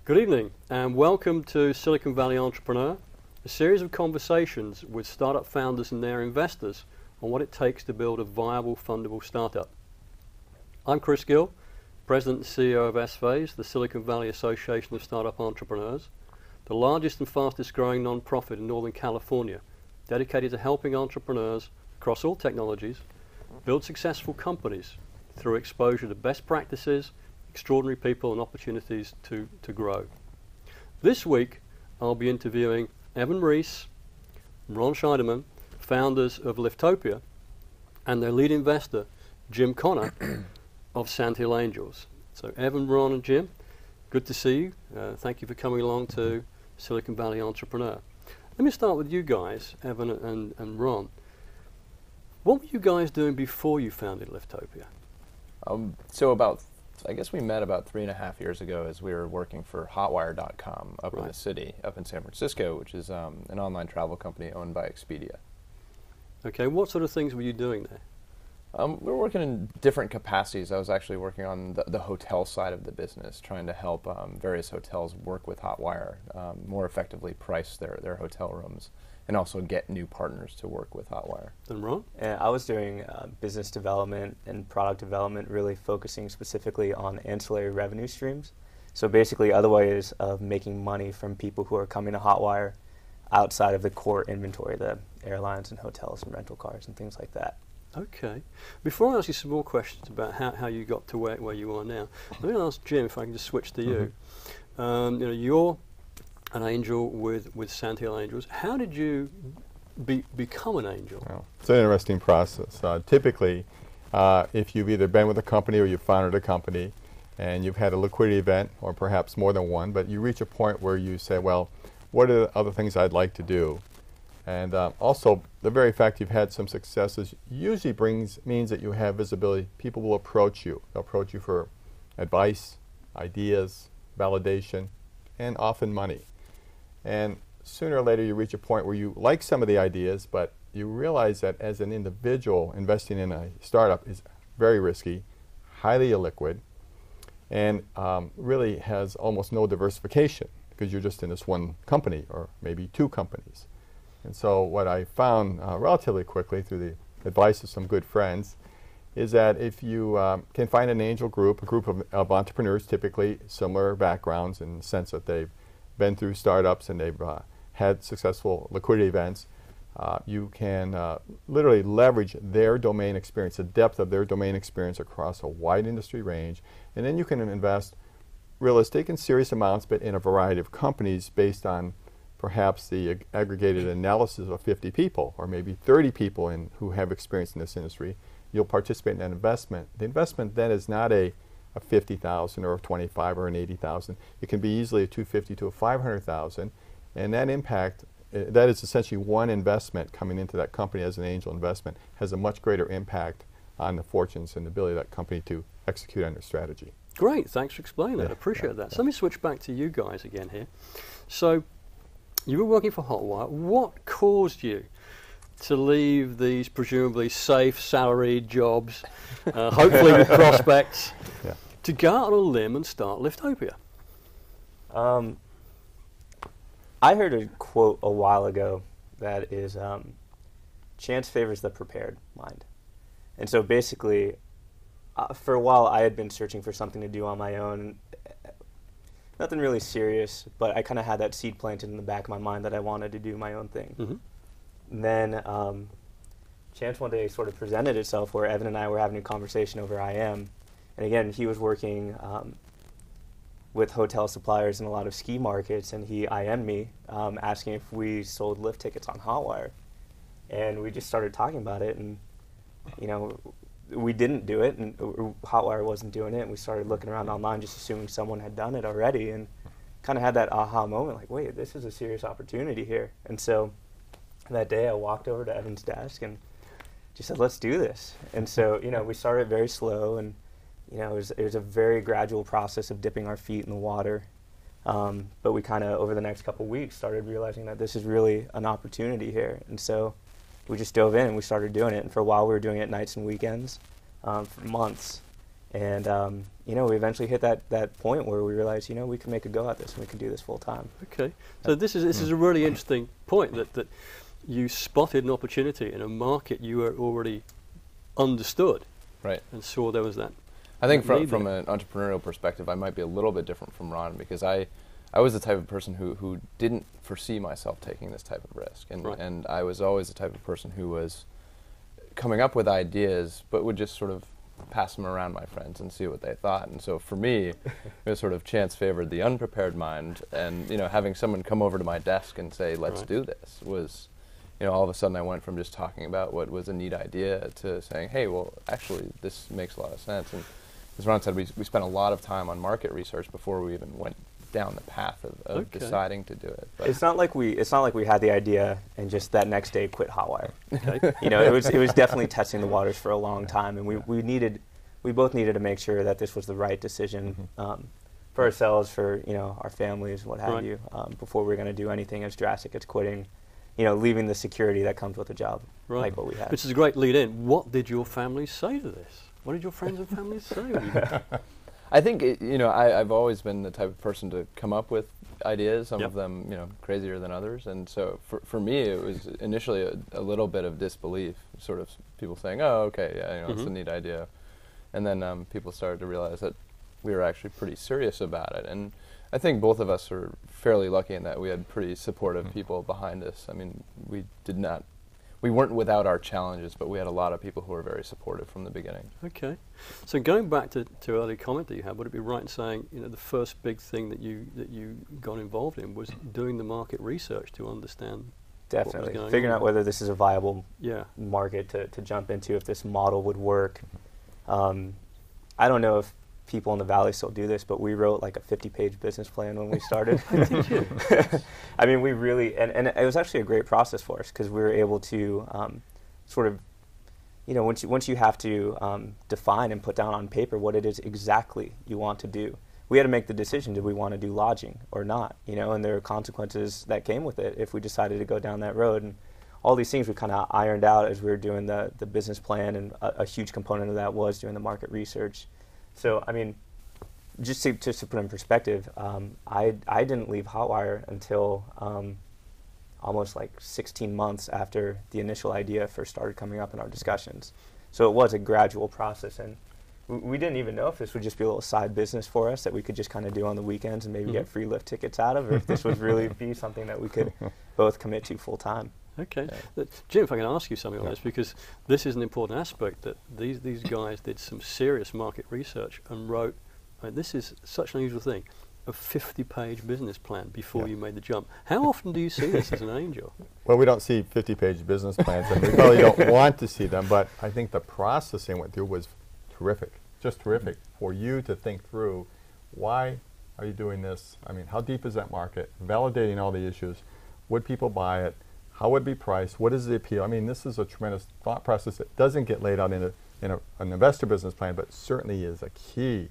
Good evening and welcome to Silicon Valley Entrepreneur, a series of conversations with startup founders and their investors on what it takes to build a viable, fundable startup. I'm Chris Gill, President and CEO of S-Phase, the Silicon Valley Association of Startup Entrepreneurs, the largest and fastest growing non-profit in Northern California, dedicated to helping entrepreneurs across all technologies build successful companies through exposure to best practices, extraordinary people and opportunities to grow. This week I'll be interviewing Evan Reese, Ron Scheideman, founders of Liftopia, and their lead investor, Jim Connor of Sandhill Angels. So Evan, Ron and Jim, good to see you. Thank you for coming along to Silicon Valley Entrepreneur. Let me start with you guys, Evan and Ron. What were you guys doing before you founded Liftopia? I guess we met about 3.5 years ago as we were working for Hotwire.com up in the city, up in San Francisco, which is an online travel company owned by Expedia. Okay, what sort of things were you doing there? We were working in different capacities. I was actually working on the hotel side of the business, trying to help various hotels work with Hotwire, more effectively price their hotel rooms, and also get new partners to work with Hotwire. And Ron? I was doing business development and product development, really focusing specifically on ancillary revenue streams. So basically other ways of making money from people who are coming to Hotwire outside of the core inventory, the airlines and hotels and rental cars and things like that. Okay. Before I ask you some more questions about how you got to where you are now, let me ask Jim, if I can just switch to you. You're an angel with Sandhill Angels. How did you become an angel? Well, it's an interesting process. Typically, if you've either been with a company or you've founded a company and you've had a liquidity event, or perhaps more than one, but you reach a point where you say, well, what are the other things I'd like to do? And also, the very fact you've had some successes usually means that you have visibility. People will approach you. They'll approach you for advice, ideas, validation, and often money. And sooner or later you reach a point where you like some of the ideas, but you realize that as an individual, investing in a startup is very risky, highly illiquid, and really has almost no diversification because you're just in this one company or maybe two companies. And so what I found relatively quickly through the advice of some good friends is that if you can find an angel group, a group of entrepreneurs, typically similar backgrounds in the sense that they've been through startups and they've had successful liquidity events, you can literally leverage their domain experience, the depth of their domain experience across a wide industry range, and then you can invest realistic and serious amounts, but in a variety of companies based on perhaps the aggregated analysis of 50 people or maybe 30 people who have experience in this industry. You'll participate in that investment. The investment then is not a 50,000 or a 25 or an 80,000. It can be easily a 250 to a 500,000, and that impact, that is essentially one investment coming into that company as an angel investment, has a much greater impact on the fortunes and the ability of that company to execute on their strategy. Great, thanks for explaining that. I appreciate that. So let me switch back to you guys again here. So you were working for Hotwire. What caused you to leave these presumably safe, salaried jobs, hopefully with prospects, to go out on a limb and start Liftopia? I heard a quote a while ago that is, chance favors the prepared mind. And so basically, for a while I had been searching for something to do on my own. Nothing really serious, but I kind of had that seed planted in the back of my mind that I wanted to do my own thing. And then chance one day sort of presented itself where Evan and I were having a conversation over IM. And again, he was working with hotel suppliers in a lot of ski markets, and he IM'd me asking if we sold lift tickets on Hotwire. And we just started talking about it, and we didn't do it, and Hotwire wasn't doing it, and we started looking around online just assuming someone had done it already, and kind of had that aha moment, like, wait, this is a serious opportunity here. And so that day I walked over to Evan's desk and just said, let's do this. And so, we started very slow, and it was a very gradual process of dipping our feet in the water. But we kind of, over the next couple weeks, started realizing that this is really an opportunity here. And so we just dove in and we started doing it. And for a while we were doing it nights and weekends for months. And you know, we eventually hit that point where we realized, you know, we can make a go at this and we can do this full time. Okay, so this is a really interesting point that you spotted an opportunity in a market you were already understood, Right. and saw there was that. I think from an entrepreneurial perspective, I might be a little bit different from Ron, because I was the type of person who didn't foresee myself taking this type of risk, and Right. and I was always the type of person who was coming up with ideas, but would just sort of pass them around my friends and see what they thought. And so for me, it was sort of chance favored the unprepared mind, and you know, having someone come over to my desk and say, "Let's Right. do this," was, you know, all of a sudden I went from just talking about what was a neat idea to saying, "Hey, well, actually, this makes a lot of sense." And as Ron said, we spent a lot of time on market research before we even went down the path of Okay. deciding to do it. But It's not like we had the idea and just that next day quit Hotwire. Okay. You know, it was definitely testing the waters for a long time, and we both needed to make sure that this was the right decision for ourselves, for, you know, our families, what have Right. you, before we were going to do anything as drastic as quitting, you know, leaving the security that comes with a job Right. like what we had. Which is a great lead in. What did your family say to this? What did your friends and families say when you did? I think you know, I've always been the type of person to come up with ideas, some Yep. of them, you know, crazier than others. And so for me, it was initially a little bit of disbelief, sort of people saying, "Oh, okay, yeah, you know, it's a neat idea." And then people started to realize that we were actually pretty serious about it. And I think both of us are fairly lucky in that we had pretty supportive people behind us. I mean, we weren't without our challenges, but we had a lot of people who were very supportive from the beginning. Okay. So going back to earlier comment that you had, would it be right in saying, you know, the first big thing that you got involved in was doing the market research to understand what was Definitely. going Figuring on? out whether this is a viable Yeah. market to jump into, if this model would work. I don't know if people in the Valley still do this, but we wrote like a 50-page business plan when we started. I mean, we really, and it was actually a great process for us, because we were able to sort of, you know, once you have to define and put down on paper what it is exactly you want to do, we had to make the decision, did we want to do lodging or not, you know, and there are consequences that came with it if we decided to go down that road. And all these things we kind of ironed out as we were doing the business plan, and a huge component of that was doing the market research. So, I mean, just to put in perspective, I didn't leave Hotwire until almost like 16 months after the initial idea first started coming up in our discussions. So it was a gradual process, and we didn't even know if this would just be a little side business for us that we could just kind of do on the weekends and maybe get free lift tickets out of, or if this would really be something that we could both commit to full time. Okay. Jim, if I can ask you something on this, because this is an important aspect, that these guys did some serious market research and wrote, this is such an unusual thing, a 50-page business plan before you made the jump. How often do you see this as an angel? Well, we don't see 50-page business plans, and we probably don't want to see them, but I think the process they went through was terrific, just terrific, for you to think through, why are you doing this? I mean, how deep is that market? Validating all the issues. Would people buy it? How would it be priced? What is the appeal? I mean, this is a tremendous thought process that doesn't get laid out in an investor business plan, but certainly is a key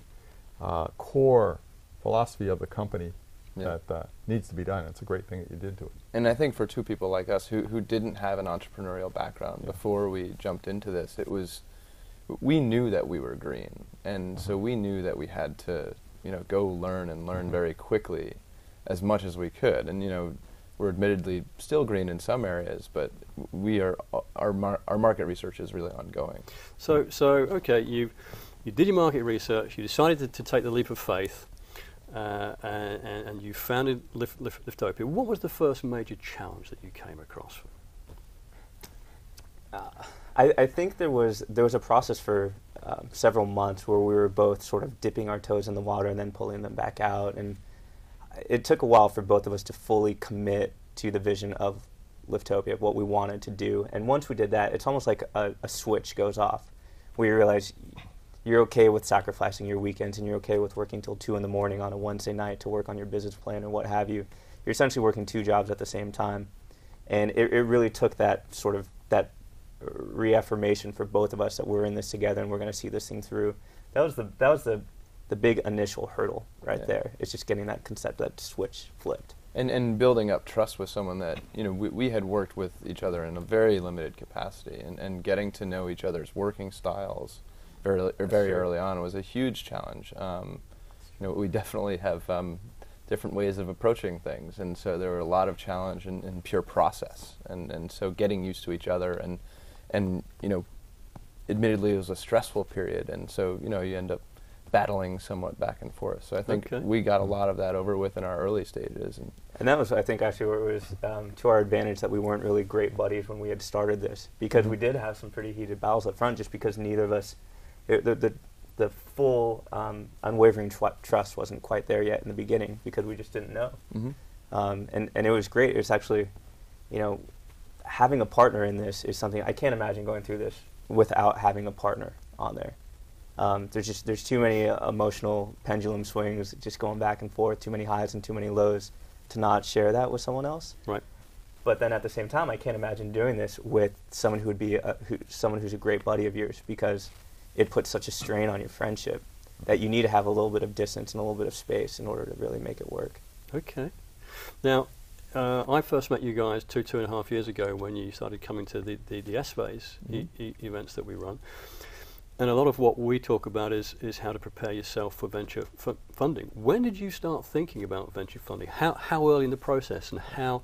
core philosophy of the company that needs to be done. It's a great thing that you did to it. And I think for two people like us who didn't have an entrepreneurial background before we jumped into this, we knew that we were green, and so we knew that we had to, you know, go learn and learn very quickly, as much as we could. And you know, we're admittedly still green in some areas, but our market research is really ongoing. So okay, you did your market research, you decided to take the leap of faith, and you founded Liftopia. What was the first major challenge that you came across? I think there was a process for several months where we were both sort of dipping our toes in the water and then pulling them back out, and it took a while for both of us to fully commit to the vision of Liftopia, of what we wanted to do. And once we did that, it's almost like a switch goes off, where you realize you're okay with sacrificing your weekends, and you're okay with working till 2 in the morning on a Wednesday night to work on your business plan or what have you. You're essentially working 2 jobs at the same time. And it really took that sort of that reaffirmation for both of us that we're in this together and we're going to see this thing through. That was the big initial hurdle right there. It's just getting that concept, that switch flipped. And building up trust with someone that, you know, we had worked with each other in a very limited capacity, and getting to know each other's working styles very early on was a huge challenge. We definitely have different ways of approaching things, and so there were a lot of challenge in pure process, and so getting used to each other, and admittedly it was a stressful period, and so you end up battling somewhat back and forth. So I think we got a lot of that over with in our early stages. And that was, I think, actually where it was to our advantage that we weren't really great buddies when we had started this, because we did have some pretty heated battles up front, just because neither of us, the full unwavering trust wasn't quite there yet in the beginning, because we just didn't know. And it was great. It was actually, having a partner in this is something I can't imagine going through this without having a partner on there. There's too many emotional pendulum swings just going back and forth, too many highs and too many lows to not share that with someone else. Right. But then at the same time, I can't imagine doing this with someone who would be someone who's a great buddy of yours, because it puts such a strain on your friendship that you need to have a little bit of distance and a little bit of space in order to really make it work. Okay. Now, I first met you guys 2.5 years ago when you started coming to the S-Phase events that we run. And a lot of what we talk about is how to prepare yourself for venture funding. When did you start thinking about venture funding? How early in the process, and how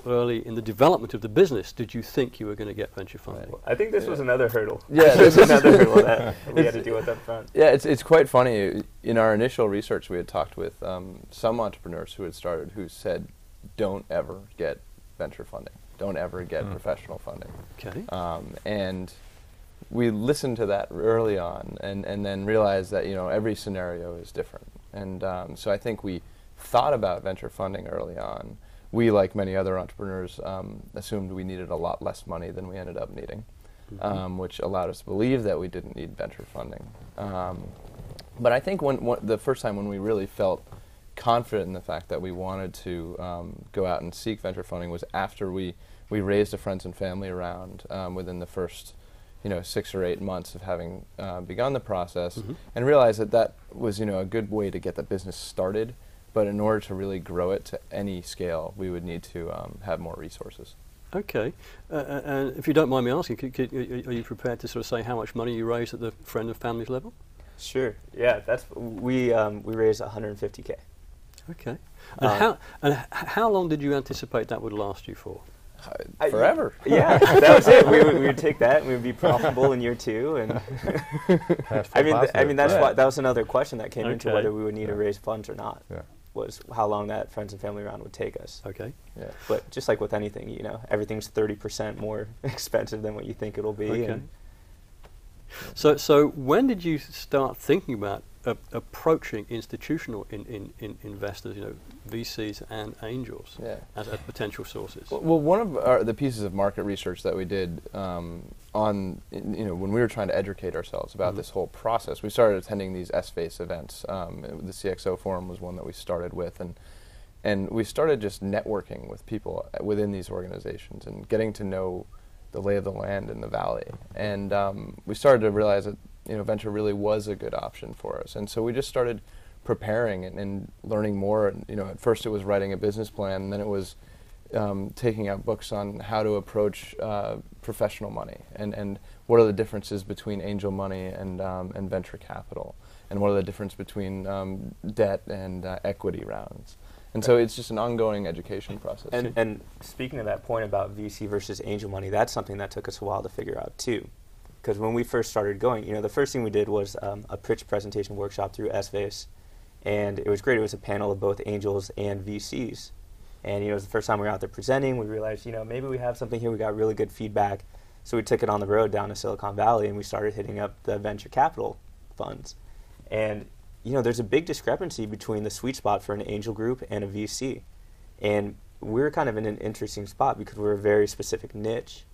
early in the development of the business did you think you were going to get venture funding? I think this was another hurdle. Yeah, this was another hurdle that we had to deal with up front. Yeah, it's quite funny. In our initial research, we had talked with some entrepreneurs who had started who said, don't ever get venture funding. Don't ever get professional funding. Okay. And we listened to that early on, and then realized that every scenario is different. And so I think we thought about venture funding early on. We, like many other entrepreneurs, assumed we needed a lot less money than we ended up needing, which allowed us to believe that we didn't need venture funding. But I think the first time when we really felt confident in the fact that we wanted to go out and seek venture funding was after we raised a friends and family round within the first 6 or 8 months of having begun the process, and realized that was a good way to get the business started. But in order to really grow it to any scale, we would need to have more resources. Okay. And if you don't mind me asking, are you prepared to sort of say how much money you raised at the friend and family's level? Sure. Yeah, we raised $150K. Okay. And how long did you anticipate that would last you for? Forever. Yeah, that was it. We would take that, and we would be profitable in year 2. And I mean that's why that was another question that came into whether we would need to raise funds or not. Yeah. Was how long that friends and family round would take us. Okay. Yeah. But just like with anything, everything's 30% more expensive than what you think it'll be. Okay. So when did you start thinking about approaching institutional investors, VCs and angels, as potential sources? Well, one of the pieces of market research that we did when we were trying to educate ourselves about this whole process, we started attending these S-Phase events. The CXO Forum was one that we started with, and we started just networking with people within these organizations and getting to know the lay of the land in the valley. And we started to realize that venture really was a good option for us. And so we just started preparing and learning more. And, at first it was writing a business plan, and then it was taking out books on how to approach professional money and what are the differences between angel money and venture capital, and what are the differences between debt and equity rounds. And so it's just an ongoing education process. And speaking of that point about VC versus angel money, that's something that took us a while to figure out too. Because when we first started going, the first thing we did was a pitch presentation workshop through S-Phase. And it was great. It was a panel of both angels and VCs. And it was the first time we were out there presenting. We realized, maybe we have something here. We got really good feedback. So we took it on the road down to Silicon Valley, and we started hitting up the venture capital funds. And there's a big discrepancy between the sweet spot for an angel group and a VC. And we were kind of in an interesting spot because we were a very specific niche.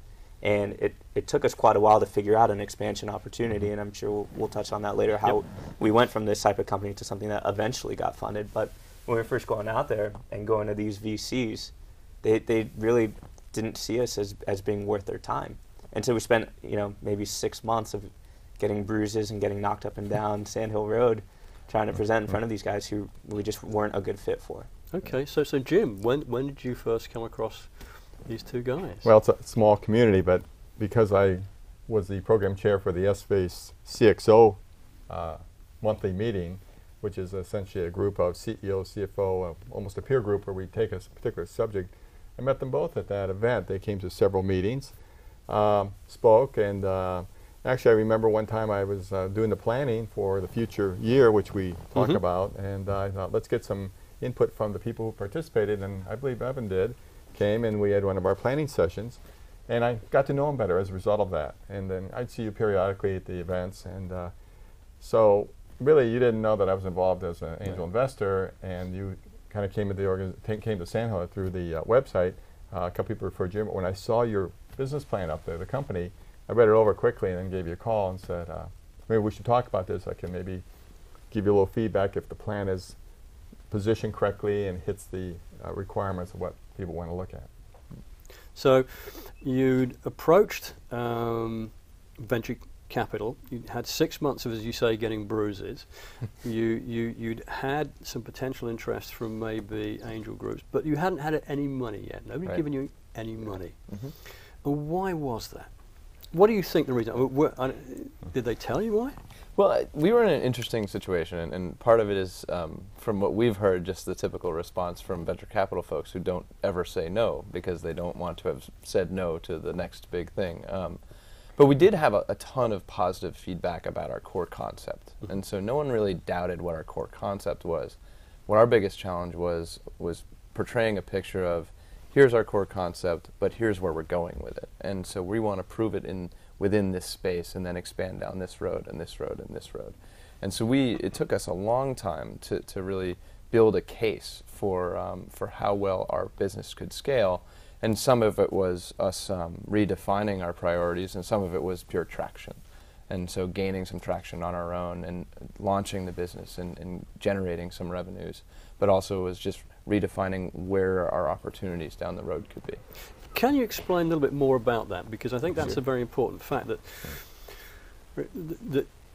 And it took us quite a while to figure out an expansion opportunity, and I'm sure we'll touch on that later, how we went from this type of company to something that eventually got funded. But when we were first going out there and going to these VCs, they really didn't see us as being worth their time. And so we spent maybe 6 months of getting bruises and getting knocked up and down Sand Hill Road trying to present in front of these guys who we just weren't a good fit for. Okay, so Jim, when did you first come across these two guys? Well, it's a small community, but because I was the program chair for the S-Base CXO monthly meeting, which is essentially a group of CEO, CFO, almost a peer group where we take a particular subject. I met them both at that event. They came to several meetings, spoke, and actually I remember one time I was doing the planning for the future year, which we talk about, and I thought, let's get some input from the people who participated, and I believe Evan came, and we had one of our planning sessions, and I got to know him better as a result of that. And then I'd see you periodically at the events, and so really you didn't know that I was involved as an angel investor, and you kind of came to the came to Sandhill through the website. A couple people referred you, but when I saw your business plan up there, the company, I read it over quickly and then gave you a call and said, maybe we should talk about this. I can maybe give you a little feedback if the plan is positioned correctly and hits the requirements of what people want to look at. So you'd approached venture capital. You had 6 months of, as you say, getting bruises. You'd had some potential interest from maybe angel groups, but you hadn't had any money yet. Nobody'd given you any money. And why was that? What do you think the reason? Did they tell you why? Well, we were in an interesting situation, and part of it is, from what we've heard, just the typical response from venture capital folks who don't ever say no because they don't want to have said no to the next big thing. But we did have a ton of positive feedback about our core concept, and so no one really doubted what our core concept was. What our biggest challenge was portraying a picture of, here's our core concept, but here's where we're going with it. And so we want to prove it within this space and then expand down this road and this road and this road. And so it took us a long time to really build a case for how well our business could scale. And some of it was us redefining our priorities, and some of it was pure traction. And so gaining some traction on our own and launching the business and generating some revenues, but also was just redefining where our opportunities down the road could be. Can you explain a little bit more about that? Because I think that's a very important fact.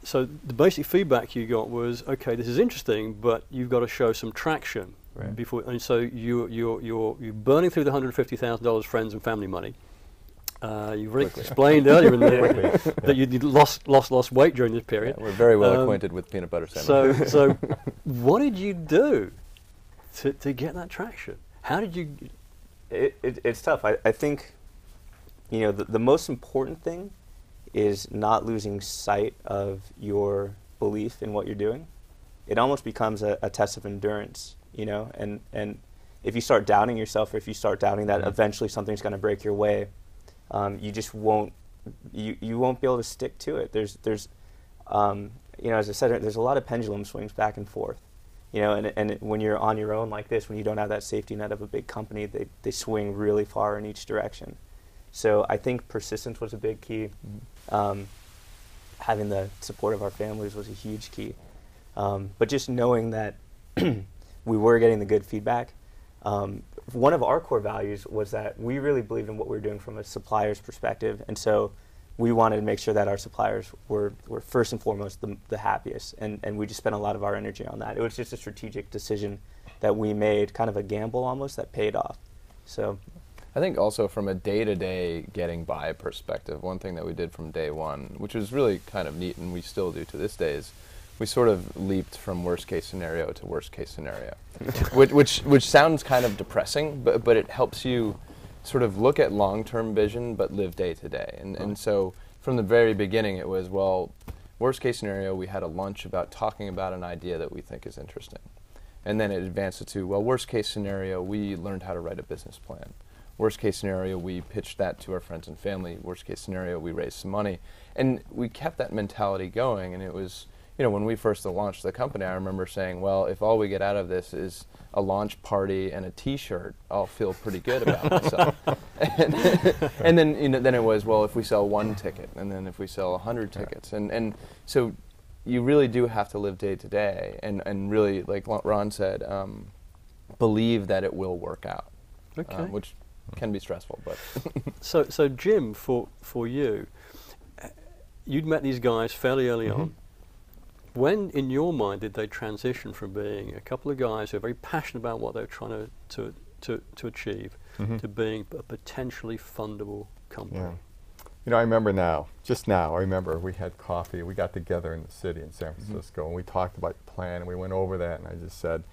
So the basic feedback you got was, okay, this is interesting, but you've got to show some traction before. And so you're burning through the $150,000 friends and family money. You've already explained earlier in the that you lost weight during this period. Yeah, we're very well acquainted with peanut butter sandwiches. So what did you do to get that traction? How did you? It's tough. I think, the most important thing is not losing sight of your belief in what you're doing. It almost becomes a test of endurance, and if you start doubting yourself, or if you start doubting that eventually something's going to break your way, you just won't. You won't be able to stick to it. There's as I said, there's a lot of pendulum swings back and forth. And when you're on your own like this, when you don't have that safety net of a big company, they swing really far in each direction. So I think persistence was a big key. Having the support of our families was a huge key. But just knowing that we were getting the good feedback. One of our core values was that we really believed in what we were doing from a supplier's perspective. And so we wanted to make sure that our suppliers were first and foremost the happiest, and we just spent a lot of our energy on that. It was just a strategic decision that we made, kind of a gamble almost, that paid off. So I think also from a day-to-day getting by perspective, one thing that we did from day one, which was really kind of neat and we still do to this day, is we sort of leaped from worst case scenario to worst case scenario, which sounds kind of depressing, but it helps you sort of look at long-term vision but live day to day. And so from the very beginning it was, well, worst case scenario, we had a lunch about talking about an idea that we think is interesting. And then it advanced to, well, worst case scenario, we learned how to write a business plan. Worst case scenario, we pitched that to our friends and family. Worst case scenario, we raised some money. And we kept that mentality going, and it was, when we first launched the company, I remember saying, well, if all we get out of this is a launch party and a T-shirt, I'll feel pretty good about myself. And then, then it was, well, if we sell one ticket, and then if we sell 100 tickets, and so you really do have to live day to day, and really, like Ron said, believe that it will work out, which can be stressful, but. So Jim, for you, you'd met these guys fairly early on. When, in your mind, did they transition from being a couple of guys who are very passionate about what they're trying to achieve to being a potentially fundable company? I remember now, just now, I remember we had coffee. We got together in the city in San Francisco, and we talked about your plan, and we went over that, and I just said,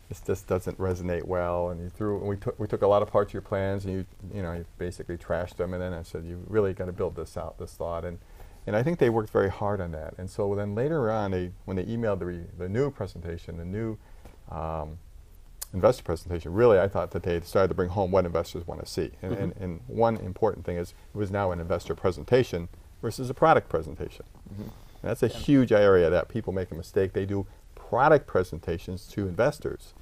this just doesn't resonate well. And we took a lot of parts of your plans, and you basically trashed them. And then I said, you really got to build this out, this thought. And I think they worked very hard on that. And so then later on, when they emailed the new presentation, the new investor presentation, really I thought that they started to bring home what investors want to see. And one important thing is it was now an investor presentation versus a product presentation. And that's a huge area that people make a mistake. They do product presentations to investors.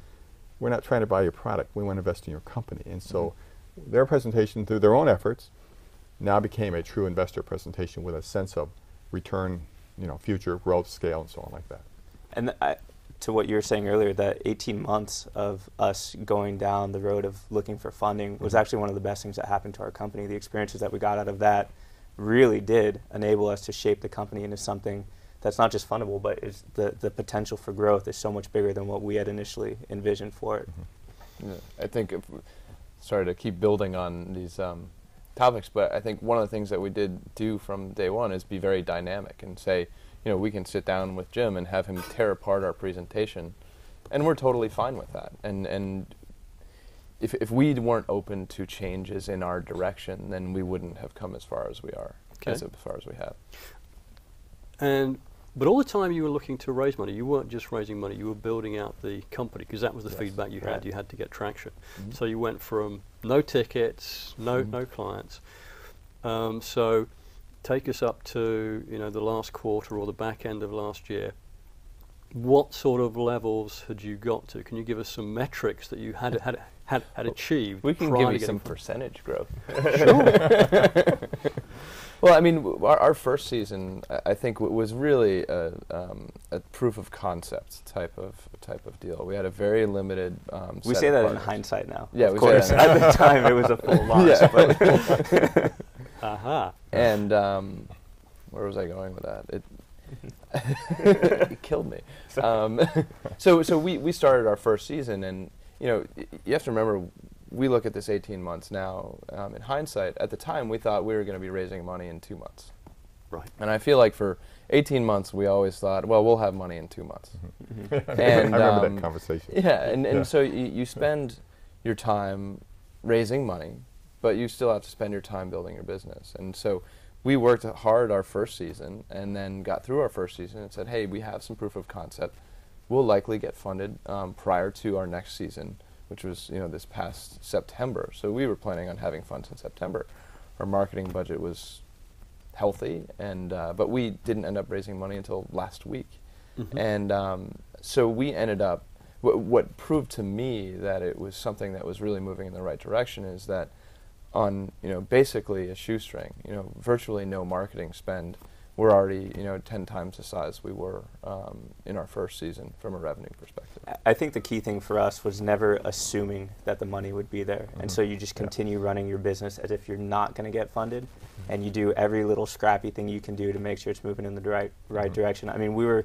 We're not trying to buy your product. We want to invest in your company. And so their presentation, through their own efforts, now became a true investor presentation with a sense of return, future growth, scale, and so on like that. And to what you were saying earlier, that 18 months of us going down the road of looking for funding was actually one of the best things that happened to our company. The experiences that we got out of that really did enable us to shape the company into something that's not just fundable, but is the potential for growth is so much bigger than what we had initially envisioned for it. Yeah, I think, sorry to keep building on these topics, but I think one of the things that we did do from day one is be very dynamic and say, we can sit down with Jim and have him tear apart our presentation, and we're totally fine with that. And if we weren't open to changes in our direction, then we wouldn't have come as far as we are, as far as we have. But all the time you were looking to raise money, you weren't just raising money, you were building out the company, because that was the feedback you had. You had to get traction. So you went from no tickets, no clients. So take us up to the last quarter or the back end of last year. What sort of levels had you got to? Can you give us some metrics that you had achieved? We can give you some percentage growth. Sure. Well, I mean, our first season, I think, was really a proof of concept type of deal. We had a very limited. We say that in hindsight now. Yeah, of course. At the time, it was a full launch. Aha. And where was I going with that? It killed me. So we started our first season, and you have to remember, we look at this 18 months now. In hindsight, at the time, we thought we were going to be raising money in 2 months. Right. And I feel like for 18 months, we always thought, well, we'll have money in 2 months. And I remember that conversation. Yeah, and so you spend your time raising money, but you still have to spend your time building your business. And so we worked hard our first season, and then got through our first season and said, hey, we have some proof of concept. We'll likely get funded prior to our next season, which was this past September. So we were planning on having funds in September. Our marketing budget was healthy, and but we didn't end up raising money until last week. And so we ended up, what proved to me that it was something that was really moving in the right direction is that on basically a shoestring, virtually no marketing spend, we're already 10 times the size we were in our first season from a revenue perspective. I think the key thing for us was never assuming that the money would be there. And so you just continue running your business as if you're not going to get funded, and you do every little scrappy thing you can do to make sure it's moving in the right direction. I mean, we were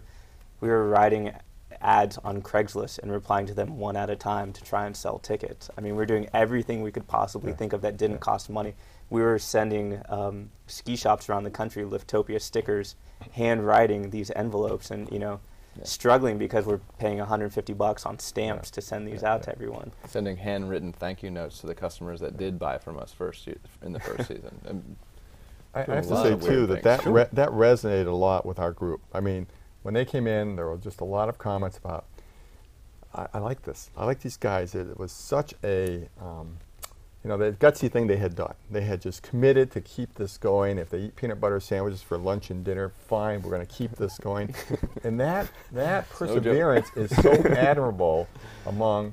writing ads on Craigslist and replying to them one at a time to try and sell tickets. I mean, we're doing everything we could possibly think of that didn't cost money. We were sending ski shops around the country, Liftopia stickers, handwriting these envelopes, and struggling because we're paying $150 on stamps to send these out to everyone. Sending handwritten thank you notes to the customers that did buy from us in the first season. And I have to say too that resonated a lot with our group. I mean, when they came in, there were just a lot of comments about, I like this. I like these guys. It was such a the gutsy thing they had done. They had just committed to keep this going. If they eat peanut butter sandwiches for lunch and dinner, fine, we're going to keep this going. And that perseverance is so admirable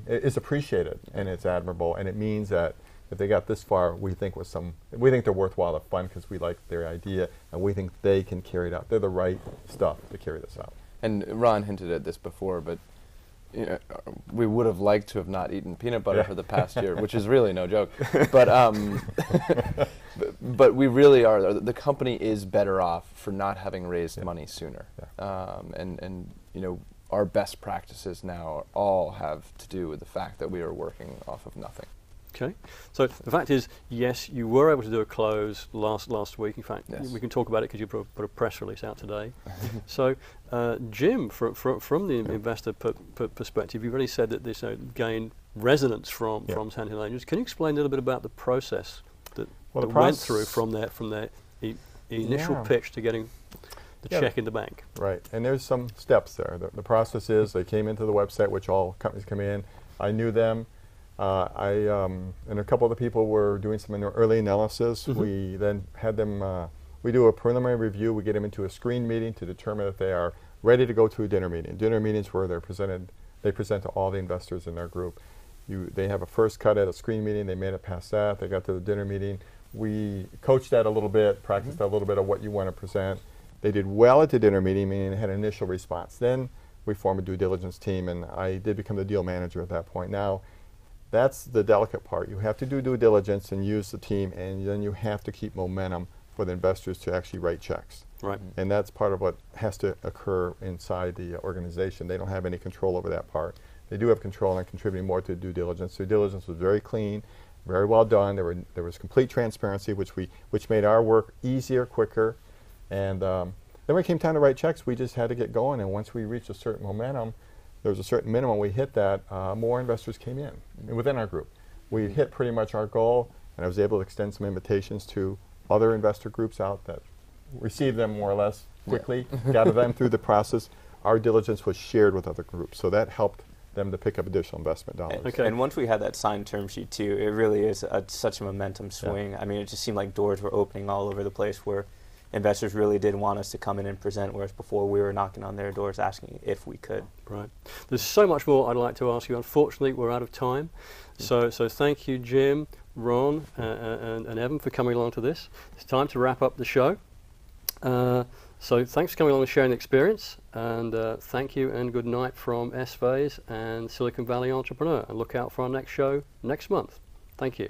is appreciated, and it's admirable, and it means that if they got this far, we think they're worthwhile to fund because we like their idea, and we think they can carry it out. They're the right stuff to carry this out. And Ron hinted at this before, but we would have liked to have not eaten peanut butter for the past year, which is really no joke. But but we really are. The company is better off for not having raised money sooner. And our best practices now all have to do with the fact that we are working off of nothing. Okay, so the fact is, yes, you were able to do a close last week. In fact, Yes. we can talk about it because you put a press release out today. So, Jim, from the investor perspective, you've already said that this gained resonance from Sandhill Angels. Can you explain a little bit about the process that went through from their initial pitch to getting the check in the bank? Right, and there's some steps there. The process is they came into the website, which all companies come in. I knew them. And a couple of the people were doing some early analysis. We then had them, we do a preliminary review. We get them into a screen meeting to determine if they are ready to go to a dinner meeting. Dinner meetings where they present to all the investors in their group. They have a first cut at a screen meeting. They made it past that. They got to the dinner meeting. We coached that a little bit, practiced a little bit of what you want to present. They did well at the dinner meeting, meaning they had an initial response. Then we formed a due diligence team, and I did become the deal manager at that point. Now, that's the delicate part. You have to do due diligence and use the team, and then you have to keep momentum for the investors to actually write checks. Right. And that's part of what has to occur inside the organization. They don't have any control over that part. They do have control on contributing more to due diligence. Due diligence was very clean, very well done. There was complete transparency, which made our work easier, quicker. And then when it came time to write checks, we just had to get going. And once we reached a certain momentum, there was a certain minimum, we hit that, more investors came in within our group. We hit pretty much our goal, and I was able to extend some invitations to other investor groups out that received them more or less quickly, gathered them through the process. Our diligence was shared with other groups, so that helped them to pick up additional investment dollars. Okay. And once we had that signed term sheet too, it really is such a momentum swing. I mean, it just seemed like doors were opening all over the place where investors really did want us to come in and present, whereas before we were knocking on their doors asking if we could. Right. There's so much more I'd like to ask you. Unfortunately, we're out of time. So thank you, Jim, Ron, and Evan for coming along to this. It's time to wrap up the show. So thanks for coming along and sharing the experience. And thank you and good night from S-Phase and Silicon Valley Entrepreneur. And look out for our next show next month. Thank you.